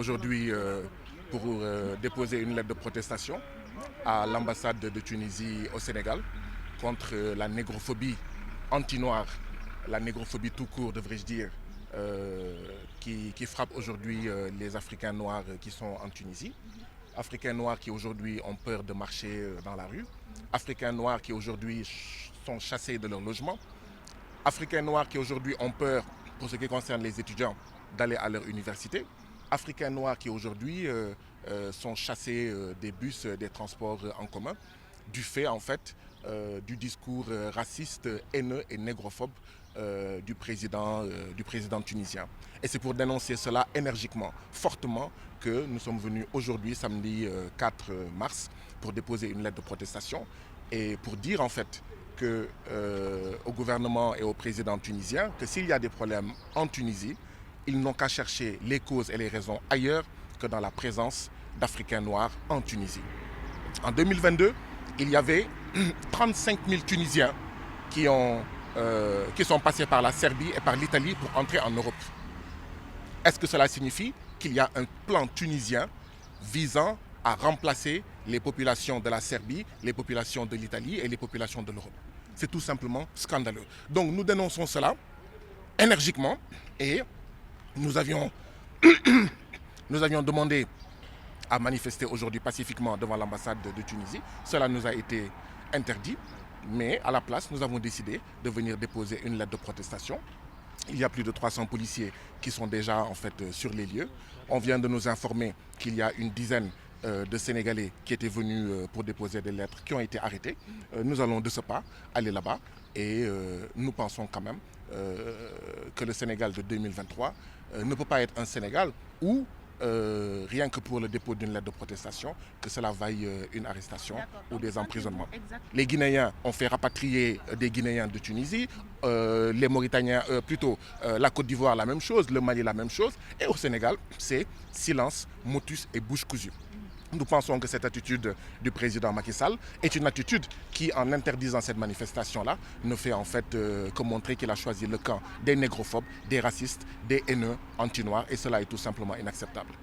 aujourd'hui pour déposer une lettre de protestation à l'ambassade de Tunisie au Sénégal contre la négrophobie anti-noire, la négrophobie tout court devrais-je dire, qui frappe aujourd'hui les Africains noirs qui sont en Tunisie. Africains noirs qui aujourd'hui ont peur de marcher dans la rue. Africains noirs qui aujourd'hui sont chassés de leur logement. Africains noirs qui aujourd'hui ont peur, pour ce qui concerne les étudiants, d'aller à leur université. Africains noirs qui aujourd'hui sont chassés des bus, des transports en commun, du fait en fait du discours raciste, haineux et négrophobe du président tunisien. Et c'est pour dénoncer cela énergiquement, fortement, que nous sommes venus aujourd'hui, samedi 4 mars, pour déposer une lettre de protestation et pour dire en fait au gouvernement et au président tunisien que s'il y a des problèmes en Tunisie, ils n'ont qu'à chercher les causes et les raisons ailleurs que dans la présence d'Africains noirs en Tunisie. En 2022, il y avait 35 000 Tunisiens qui sont passés par la Serbie et par l'Italie pour entrer en Europe. Est-ce que cela signifie qu'il y a un plan tunisien visant à remplacer les populations de la Serbie, les populations de l'Italie et les populations de l'Europe? C'est tout simplement scandaleux. Donc nous dénonçons cela énergiquement et nous avions demandé à manifester aujourd'hui pacifiquement devant l'ambassade de Tunisie. Cela nous a été interdit, mais à la place, nous avons décidé de venir déposer une lettre de protestation. Il y a plus de 300 policiers qui sont déjà en fait sur les lieux. On vient de nous informer qu'il y a une dizaine de Sénégalais qui étaient venus pour déposer des lettres, qui ont été arrêtés. Nous allons de ce pas aller là-bas et nous pensons quand même que le Sénégal de 2023 ne peut pas être un Sénégal où rien que pour le dépôt d'une lettre de protestation, que cela vaille une arrestation ou des emprisonnements. Les Guinéens ont fait rapatrier des Guinéens de Tunisie, les Mauritaniens, la Côte d'Ivoire la même chose, le Mali la même chose, et au Sénégal, c'est silence, motus et bouche cousue. Nous pensons que cette attitude du président Macky Sall est une attitude qui, en interdisant cette manifestation-là, ne fait en fait que montrer qu'il a choisi le camp des négrophobes, des racistes, des haineux anti-noirs, et cela est tout simplement inacceptable.